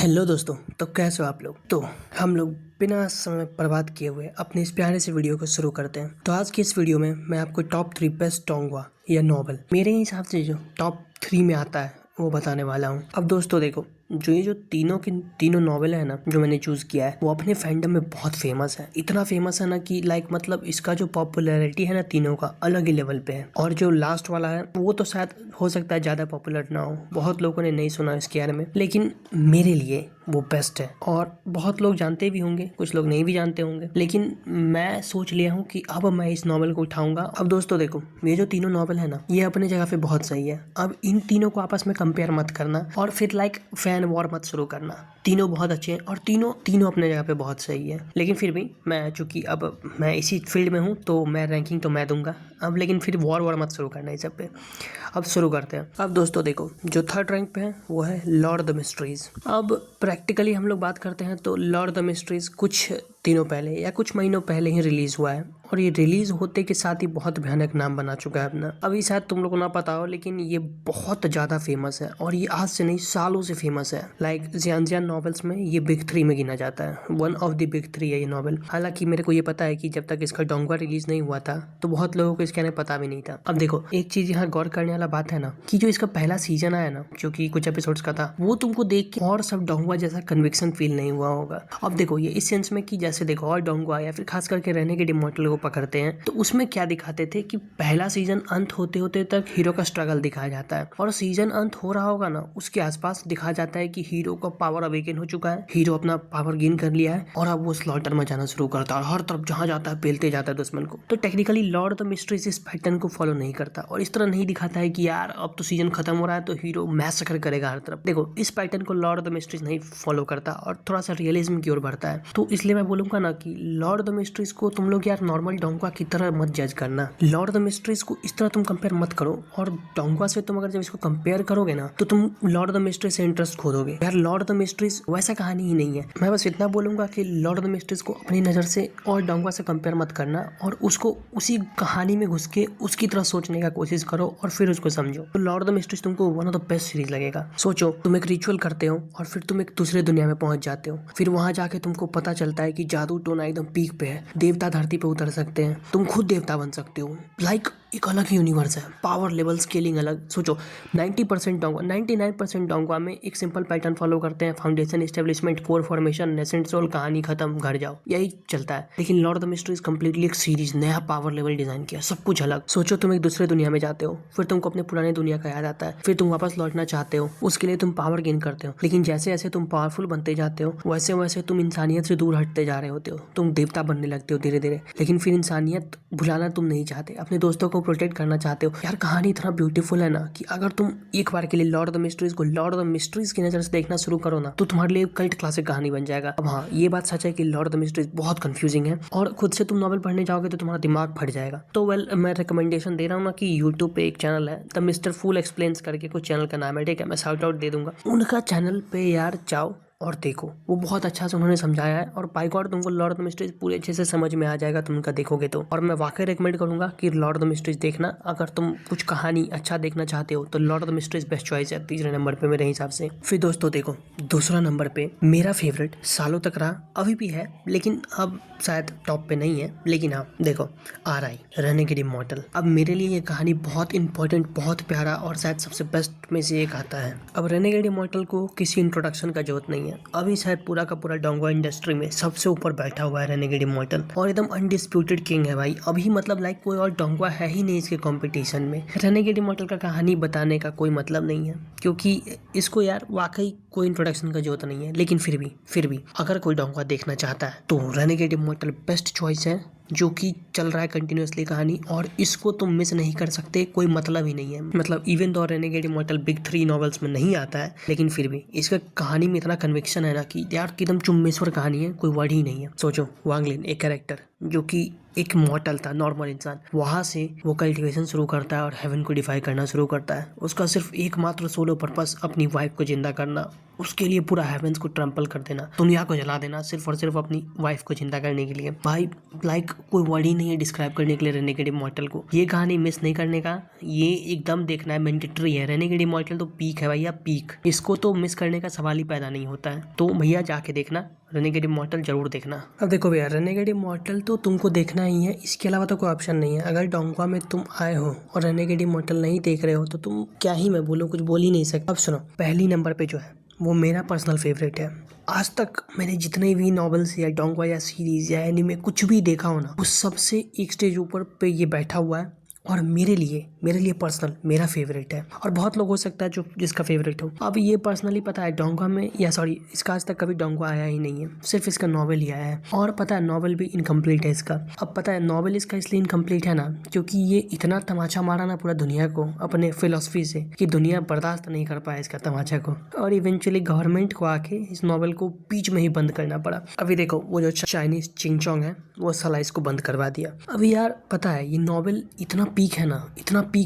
Hello दोस्तों, तो कैसे हो आप लोग। तो हम लोग बिना समय बर्बाद किए हुए अपने इस प्यारे से वीडियो को शुरू करते हैं। तो आज की इस वीडियो में मैं आपको टॉप 3 बेस्ट डोंगवा या नॉवल मेरे हिसाब से जो टॉप 3 में आता है वो बताने वाला हूँ। अब दोस्तों देखो, जो तीनों की तीनों नॉवेल है ना जो मैंने चूज किया है वो अपने फैंडम में बहुत फेमस है। इतना फेमस है ना कि मतलब इसका जो पॉपुलैरिटी है ना तीनों का अलग ही लेवल पे है। और जो लास्ट वाला है वो तो शायद हो सकता है ज्यादा पॉपुलर ना हो, बहुत लोगों ने नहीं सुना इसके बारे में, लेकिन मेरे लिए वो बेस्ट है। और बहुत लोग जानते भी होंगे, कुछ लोग नहीं भी जानते होंगे, लेकिन मैं सोच लिया हूँ कि अब मैं इस नॉवल को उठाऊंगा। अब दोस्तों देखो, ये जो तीनों नॉवल है ना ये अपने जगह पे बहुत सही है। अब इन तीनों को आपस में कंपेयर मत करना और फिर फैन वॉर मत शुरू करना। तीनों बहुत अच्छे हैं और तीनों अपने जगह पे बहुत सही है। लेकिन फिर भी मैं चूंकि अब मैं इसी फील्ड में हूँ तो मैं रैंकिंग तो मैं दूंगा अब, लेकिन फिर वॉर मत शुरू करना इस सब पे। अब शुरू करते हैं। अब दोस्तों देखो, जो थर्ड रैंक पे है वो है लॉर्ड द मिस्ट्रीज। अब प्रैक्टिकली हम लोग बात करते हैं तो लॉर्ड द मिस्ट्रीज कुछ दिनों पहले या कुछ महीनों पहले ही रिलीज हुआ है और ये रिलीज होते के साथ ही बहुत भयानक नाम बना चुका है अपना। अभी शायद तुम लोग को ना पता हो, लेकिन ये बहुत ज्यादा फेमस है और ये आज से नहीं सालों से फेमस है। जियान नॉवेल्स में ये बिग 3 में गिना जाता है। वन ऑफ द बिग 3 है ये नॉवेल। हालांकि मेरे को ये पता है कि जब तक इसका डोंगवा रिलीज नहीं हुआ था तो बहुत लोगों को इसके बारे में पता भी नहीं था। अब देखो, एक चीज यहाँ गौर करने वाला बात है ना कि जो इसका पहला सीजन आया ना, जो कि कुछ एपिसोड्स का था, वो तुमको देख के और सब डोंगवा जैसा कन्विक्शन फील नहीं हुआ होगा। अब देखो, ये इस सेंस में कि जैसे देखो और डोंगवा या फिर खास करके रहने के इमॉर्टल को पकड़ते हैं तो उसमें क्या दिखाते थे कि पहला सीजन अंत होते होते तक हीरो का स्ट्रगल दिखाया जाता है और सीजन अंत हो रहा होगा ना उसके आसपास दिखाया जाता है कि हीरो का पावर अवेकन हो चुका है, हीरो अपना पावर गेन कर लिया है और अब वो स्लॉटर में जाना शुरू करता है और हर तरफ जहां जाता है पेलते जाता है दुश्मन को। तो टेक्निकली लॉर्ड द मिस्ट्रीज इस पैटर्न को फॉलो नहीं करता और इस तरह नहीं दिखाता है कि यार अब तो सीजन खत्म हो रहा है तो हीरो मैसेकर करेगा हर तरफ। देखो, इस पैटर्न को लॉर्ड द मिस्ट्रीज नहीं फॉलो करता और थोड़ा सा रियलिज्म की ओर बढ़ता है। तो इसलिए मैं बोलूंगा ना कि लॉर्ड द मिस्ट्रीज को तुम लोग यार नॉर्मल डोंगवा की तरह मत जज करना। लॉर्ड द मिस्ट्रीज को इस तरह तुम कंपेयर मत करो और डोंगवा से तुम अगर जब इसको कंपेयर करोगे ना तो तुम लॉर्ड द मिस्ट्रीज से इंटरेस्ट खो दोगे। यार लॉर्ड द मिस्ट्रीज वैसा कहानी ही नहीं है। मैं बस इतना बोलूंगा कि लॉर्ड द मिस्ट्रीज को अपनी नजर से और डोंगवा से कंपेयर मत करना और उसको उसी कहानी में घुस के उसकी तरह सोचने का कोशिश करो और फिर उसको समझो। तो लॉर्ड द मिस्ट्रीज तुमको one of the best series लगेगा। सोचो, तुम एक रिचुअल करते हो और फिर तुम एक दूसरे दुनिया में पहुंच जाते हो, फिर वहां जाके तुमको पता चलता है कि जादू टोना एकदम पीक पे है, देवता धरती पे उतर सकते हैं, तुम खुद देवता बन सकते हो। एक अलग ही यूनिवर्स है, पावर लेवल स्केलिंग अलग। सोचो, 90% डोंगवा 99% डोंगवा में एक सिंपल पैटर्न फॉलो करते हैं, foundation, establishment, core formation, nascent soul, कहानी खत्म, घर जाओ, यही चलता है। लेकिन lord of the mysteries completely एक सीरीज, नया पावर लेवल डिजाइन किया, सब कुछ अलग। सोचो, तुम एक दूसरे दुनिया में जाते हो, फिर तुमको अपने पुराने दुनिया का याद आता है, फिर तुम वापस लौटना चाहते हो, उसके लिए तुम पावर गेन करते हो, लेकिन जैसे जैसे तुम पावरफुल बनते जाते हो वैसे वैसे तुम इंसानियत से दूर हटते जा रहे होते हो, तुम देवता बनने लगते हो धीरे धीरे। लेकिन फिर इंसानियत भुलाना तुम नहीं चाहते, अपने दोस्तों को प्रोटेक्ट करना चाहते हो। यार कहानी इतना ब्यूटीफुल है ना कि अगर तुम एक बार के लिए लॉर्ड ऑफ द मिस्ट्रीज को लॉर्ड ऑफ द मिस्ट्रीज की नजर से देखना शुरू करो ना तो तुम्हारे लिए कल्ट क्लासिक कहानी बन जाएगा। अब हाँ, ये बात सच है कि लॉर्ड ऑफ द मिस्ट्रीज बहुत कंफ्यूजिंग है और खुद से तुम नॉवल पढ़ने जाओगे तो तुम्हारा दिमाग फट जाएगा। तो मैं रिकमेंडेशन दे रहा हूँ ना कि यूट्यूब पे एक चैनल है द मिस्टर फूल एक्सप्लेन्स करके, कुछ चैनल का नाम है, ठीक है, मैं शाउट आउट दे दूंगा। उनका चैनल पे यार जाओ और देखो, वो बहुत अच्छा से उन्होंने समझाया है और बाय गॉड तुमको लॉर्ड ऑफ द मिस्ट्रीज पूरे अच्छे से समझ में आ जाएगा तुम उनका देखोगे तो। और मैं वाकई रिकमेंड करूंगा कि लॉर्ड ऑफ द मिस्ट्रीज देखना। अगर तुम कुछ कहानी अच्छा देखना चाहते हो तो Lord of the mysteries best choice है तीसरे नंबर पे मेरे हिसाब से। फिर दोस्तों देखो, दूसरा नंबर पे मेरा फेवरेट सालों तक रहा, अभी भी है, लेकिन अब शायद टॉप पे नहीं है, लेकिन हाँ देखो, RI रेनेगेड इमॉर्टल। अब मेरे लिए ये कहानी बहुत इंपॉर्टेंट, बहुत प्यारा और शायद सबसे बेस्ट में से एक आता है। अब रेनेगेड इमॉर्टल को किसी इंट्रोडक्शन का जरूरत नहीं है, अभी शायद पूरा का पूरा डोंगवा इंडस्ट्री में सबसे ऊपर बैठा हुआ है रेनेगेड इमॉर्टल और एकदम अनडिस्प्यूटेड किंग है भाई। अभी कोई और डोंगवा है ही नहीं इसके कंपटीशन में। रेनेगेड इमॉर्टल का कहानी बताने का कोई मतलब नहीं है क्योंकि इसको यार वाकई कोई इंट्रोडक्शन का जरूरत नहीं है। लेकिन फिर भी अगर कोई डोंगवा देखना चाहता है तो रेनेगेड इमॉर्टल बेस्ट चॉइस है, जो कि चल रहा है कंटिन्यूअसली कहानी और इसको तुम मिस नहीं कर सकते, कोई मतलब ही नहीं है। मतलब even though renegade immortal big 3 novels में नहीं आता है, लेकिन फिर भी इसका कहानी में इतना कन्विक्शन है ना कि यार एकदम चुम्बेश्वर कहानी है, कोई वर्ड ही नहीं है। सोचो, वांग लिन एक कैरेक्टर जो कि एक मॉर्टल था, नॉर्मल इंसान, वहां से वो कल्टिवेशन शुरू करता है और हेवन को डिफाई करना शुरू करता है। उसका सिर्फ एकमात्र सोलो पर्पस अपनी वाइफ को जिंदा करना, उसके लिए पूरा हेवंस को ट्रम्पल कर देना, दुनिया को जला देना, सिर्फ और सिर्फ अपनी वाइफ को जिंदा करने के लिए। भाई कोई वर्ड ही नहीं है डिस्क्राइब करने के लिए रेनेगेड इमॉर्टल को। ये कहानी मिस नहीं करने का, ये एकदम देखना है, मैंडेटरी है। रेनेगेड इमॉर्टल तो पीक है भैया, पीक। इसको तो मिस करने का सवाल ही पैदा नहीं होता है। तो भैया जाके देखना, रेनेगेड इमॉर्टल जरूर देखना। अब देखो भैया, रेनेगेड इमॉर्टल तो तुमको देखना ही है, इसके अलावा तो कोई ऑप्शन नहीं है। अगर डोंगवा में तुम आए हो और रेनेगेड इमॉर्टल नहीं देख रहे हो तो तुम क्या ही मैं बोलूँ, कुछ बोल ही नहीं सकते। अब सुनो, पहली नंबर पे जो है वो मेरा पर्सनल फेवरेट है। आज तक मैंने जितने भी नॉवेल्स या डोंगवा या सीरीज या एनिमे कुछ भी देखा हो ना, उस सबसे एक स्टेज ऊपर पे ये बैठा हुआ है और मेरे लिए पर्सनल मेरा फेवरेट है। और बहुत लोग हो सकता है जो जिसका फेवरेट हो। अब ये पर्सनली पता है डोंगवा में, या सॉरी, इसका आज तक कभी डोंगवा आया ही नहीं है, सिर्फ इसका नॉवेल ही आया है। और पता है नॉवेल भी इनकम्प्लीट है इसका। अब पता है नॉवेल इसका इसलिए इनकम्प्लीट है ना, क्योंकि ये इतना तमाचा मारा ना पूरा दुनिया को अपने फिलोसफी से कि दुनिया बर्दाश्त नहीं कर पाया इसका तमाचा को, और इवेंचुअली गवर्नमेंट को आके इस नॉवेल को बीच में ही बंद करना पड़ा। अभी देखो वो जो चाइनीज चिंगचोंग है वो साला इसको बंद करवा दिया। अभी यार पता है ये नॉवेल इतना पीक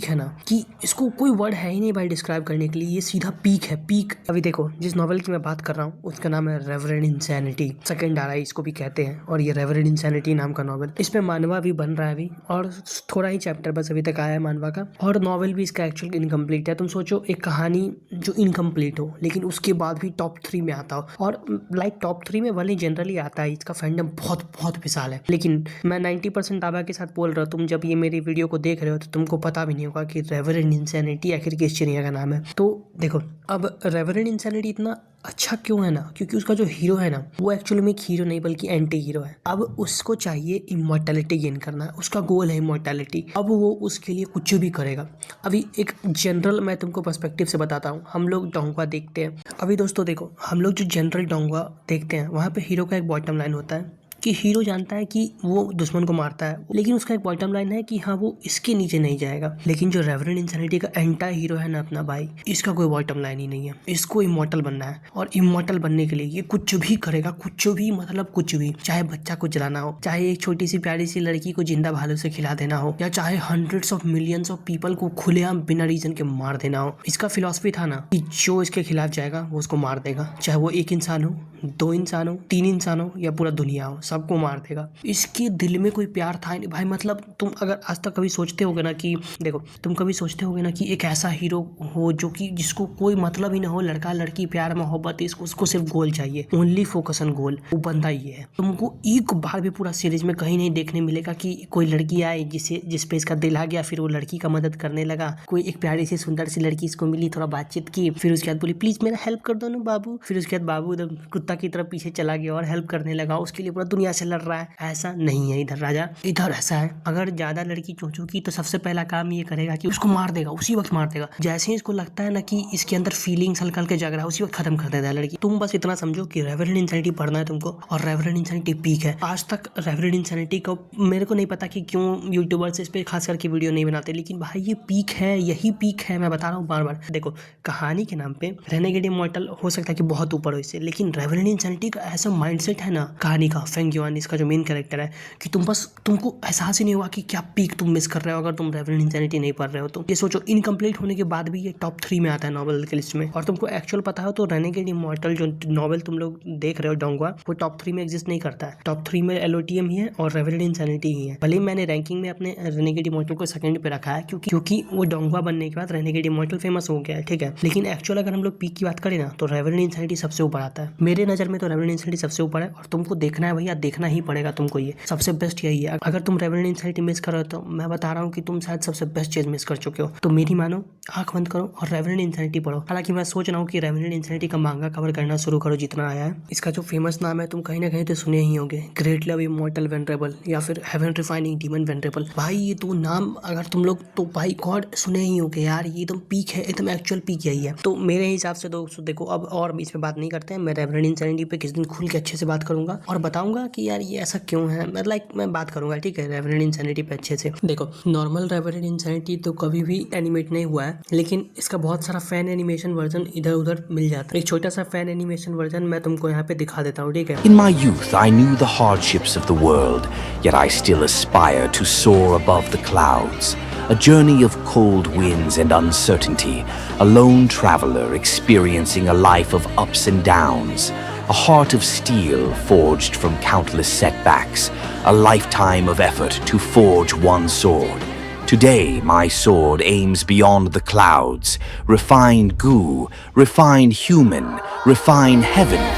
है ना कि इसको कोई वर्ड है ही नहीं भाई डिस्क्राइब करने के लिए। ये सीधा पीक है, पीक। अभी देखो जिस नॉवेल की मैं बात कर रहा हूँ उसका नाम है रेवरेंड इंसैनिटी, सेकंड आ रहा है, इसको भी कहते हैं। और ये रेवरेंड इंसैनिटी नाम का नॉवेल, इसमें मानवा भी बन रहा है अभी, और थोड़ा ही चैप्टर बस अभी तक आया है मानवा का। और नॉवेल भी इसका एक्चुअल इनकम्प्लीट है। तुम सोचो एक कहानी जो इनकम्प्लीट हो लेकिन उसके बाद भी टॉप 3 में आता हो, और लाइक टॉप 3 में भले जनरली आता है, इसका फैंडम बहुत विशाल है। लेकिन मैं 90% दावा के साथ बोल रहा हूँ, तुम जब ये मेरी वीडियो को देख रहे हो तो तुमको पता भी नहीं होगा कि रेवरेंड इंसैनिटी आखिर किस चिड़िया का नाम है। तो देखो अब रेवरेंड इंसैनिटी इतना अच्छा क्यों है ना, क्योंकि उसका जो हीरो है ना वो एक्चुअली में एक हीरो नहीं बल्कि एंटी हीरो है। अब उसको चाहिए इमॉर्टैलिटी गेन करना, उसका गोल है इमॉर्टैलिटी। अब वो उसके लिए कुछ भी करेगा। अभी एक जनरल मैं तुमको पर्सपेक्टिव से बताता हूँ। हम लोग डोंगवा देखते हैं, अभी दोस्तों देखो हम लोग जो जनरल डोंगवा देखते हैं वहाँ पे हीरो का एक बॉटम लाइन होता है कि हीरो जानता है कि वो दुश्मन को मारता है, लेकिन उसका एक बॉटम लाइन है कि हाँ वो इसके नीचे नहीं जाएगा। लेकिन जो रेवरेंड इंसैनिटी का एंटायर हीरो है ना अपना भाई, इसका कोई बॉटम लाइन ही नहीं है। इसको इमॉर्टल बनना है, और इमॉर्टल बनने के लिए ये कुछ भी करेगा, कुछ भी मतलब कुछ भी। चाहे बच्चा को जलाना हो, चाहे एक छोटी सी प्यारी सी लड़की को जिंदा भालू से खिला देना हो, या चाहे hundreds of millions of people को खुलेआम बिना रीजन के मार देना हो। इसका फिलॉसफी था ना कि जो इसके खिलाफ जाएगा वो उसको मार देगा, चाहे वो एक इंसान हो, 2 इंसान हो, 3 इंसान हो, या पूरा दुनिया हो, सबको मार देगा। इसके दिल में कोई प्यार था नहीं भाई। मतलब तुम अगर आज तक कभी सोचते होगे ना कि देखो तुम कभी सोचते होगे ना कि एक ऐसा हीरो हो जो कि जिसको कोई मतलब ही ना हो, लड़का लड़की प्यार मोहब्बत, इसको उसको सिर्फ गोल चाहिए, ओनली फोकस ऑन गोल, वो बंदा ये है। तुमको एक बार भी पूरा सीरीज में कहीं नहीं देखने मिलेगा कि कोई लड़की आए जिस पे इसका दिल आ गया, फिर वो लड़की का मदद करने लगा। कोई एक प्यारी सी सुंदर सी लड़की इसको मिली, थोड़ा बातचीत की, फिर उसके बाद बोली प्लीज मेरा हेल्प कर दो ना बाबू, फिर उसके बाद बाबू एकदम कुत्ता की तरफ पीछे चला गया और हेल्प करने लगा, उसके लिए पूरा दुनिया से लड़ रहा है। ऐसा नहीं है इधर राजा, इधर ऐसा है अगर ज्यादा लड़की चोंचू तो सबसे पहला काम ये करेगा कि उसको मार देगा, उसी वक्त मार देगा। जैसे ही इसको लगता है ना कि इसके अंदर फीलिंग्स हल्का हल्का जग रहा है, उसी वक्त खत्म कर देता है लड़की। तुम बस इतना समझो कि रेवरेंड इंसैनिटी पढ़ना है तुमको, और रेवरेंड इंसैनिटी पीक है। आज तक रेवरेंड इंसैनिटी को मेरे को नहीं पता कि क्यों यूट्यूबर्स इस पे खास करके वीडियो नहीं बनाते, लेकिन भाई ये पीक है, यही पीक है। मैं बता रहा हूँ बार बार। देखो कहानी के नाम पे रेनेगेड इमॉर्टल हो सकता है कि बहुत ऊपर हो इससे, लेकिन रेवरेंड इंसैनिटी का ऐसा माइंडसेट है ना कहानी का, फेंग युआन इसका जो मेन कैरेक्टर है, कि तुमको एहसास ही नहीं हुआ कि क्या पीक तुम मिस कर रहे हो अगर तुम रेवरेंड इंसैनिटी नहीं पढ़ रहे हो। तो ये सोचो इनकम्प्लीट होने के बाद भी ये टॉप 3 में आता है नॉवेल के लिस्ट में। और तुमको एक्चुअल पता हो तो रेनेगेड इमॉर्टल जो नॉवेल तुम लोग देख रहे हो डोंगवा, वो टॉप 3 में एग्जिस्ट नहीं करता है। टॉप 3 में एलओटीएम ही है और रेवरेंड इंसैनिटी ही है। भले ही मैंने रैंकिंग में अपने रेनेगेड इमॉर्टल को सेकंड पे रखा है क्योंकि वो डोंगवा बनने के बाद रेनेगेड इमॉर्टल फेमस हो गया है, ठीक है। लेकिन एक्चुअल अगर हम लोग पीक की बात करें ना तो रेवरेंड इंसैनिटी सबसे ऊपर आता है मेरे नजर में। तो रेवरेंड इंसैनिटी सबसे ऊपर है और तुमको देखना है भैया, देखना ही पड़ेगा तुमको। ये सबसे बेस्ट यही है। अगर तुम रेवरेंड इंसैनिटी मिस कर रहे हो तो मैं बता रहा हूँ कि तुम शायद सबसे बेस्ट चीज मिस कर चुके हो। तो मेरी मानो, आंख बंद करो और रेवरेंड इंसैनिटी पढ़ो। हालांकि मैं सोच रहा हूँ कि रेवरेंड इंसैनिटी का मांगा कवर करना शुरू करो जितना आया है। इसका जो फेमस नाम है तुम कहीं ना कहीं तो सुने ही होंगे, ग्रेट लव इमॉर्टल वेनरेबल, या फिर हेवन रिफाइनिंग डीमन वेनरेबल। भाई ये तो नाम अगर तुम लोग तो भाई गॉड सुने ही होंगे यार, ये एकदम पीक है, एकदम एक्चुअल पीक यही है। तो मेरे हिसाब से दोस्तों देखो अब और इस पे बात नहीं करते हैं। मैं रेवरेंड इंसैनिटी पे किस दिन खुल के अच्छे से बात करूंगा और बताऊंगा कि यार ये ऐसा क्यों है। मैं बात करूंगा, ठीक है, रेवरेंड इंसैनिटी पे अच्छे से। देखो नॉर्मल रेवरेंड इंसैनिटी तो कभी भी एनिमेट नहीं हुआ है, लेकिन इसका बहुत सारा फैन एनिमेशन वर्जन इधर उधर मिल जाता है। एक छोटा सा फैन एनिमेशन वर्जन मैं तुमको यहाँ पे दिखा देता हूँ, ठीक है। In my youth, I knew the hardships of the world, yet I still aspire to soar above the clouds. A journey of cold winds and uncertainty, a lone traveler experiencing a life of ups and downs. a heart of steel forged from countless setbacks, a lifetime of effort to forge one sword. Today, my sword aims beyond the clouds, refined goo, refined human, refined heaven.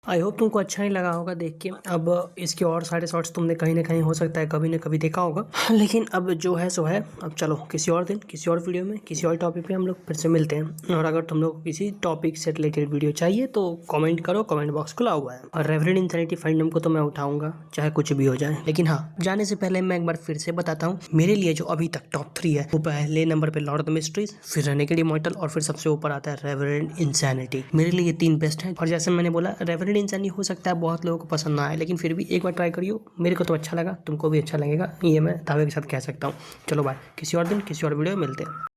I hope तुमको अच्छा नहीं लगा होगा देख के। अब इसके और सारे शॉर्ट्स तुमने कहीं ना कहीं हो सकता है कभी ना कभी देखा होगा, लेकिन अब जो है सो है। अब चलो किसी और दिन किसी और वीडियो में किसी और टॉपिक पे हम लोग फिर से मिलते हैं। और अगर तुम लोग को किसी टॉपिक से रिलेटेड वीडियो चाहिए तो कमेंट करो, कमेंट बॉक्स खुला हुआ है। और रेवरेंड इंसैनिटी फाइंडम को तो मैं उठाऊंगा चाहे कुछ भी हो जाए। लेकिन हाँ, जाने से पहले मैं एक बार फिर से बताता हूँ, मेरे लिए जो अभी तक टॉप 3 है वो पहले नंबर पे लॉर्ड ऑफ द मिस्ट्रीज, फिर रेनेगेड इमॉर्टल और फिर सबसे ऊपर आता है रेवरेंड इंसैनिटी। मेरे लिए ये 3 बेस्ट हैं। और जैसे मैंने बोला, रेवरेंड इंसैनिटी हो सकता है बहुत लोगों को पसंद ना आए, लेकिन फिर भी एक बार ट्राई करियो। मेरे को तो अच्छा लगा, तुमको भी अच्छा लगेगा, ये मैं दावे के साथ कह सकता हूँ। चलो बाय, किसी और दिन किसी और वीडियो में मिलते हैं।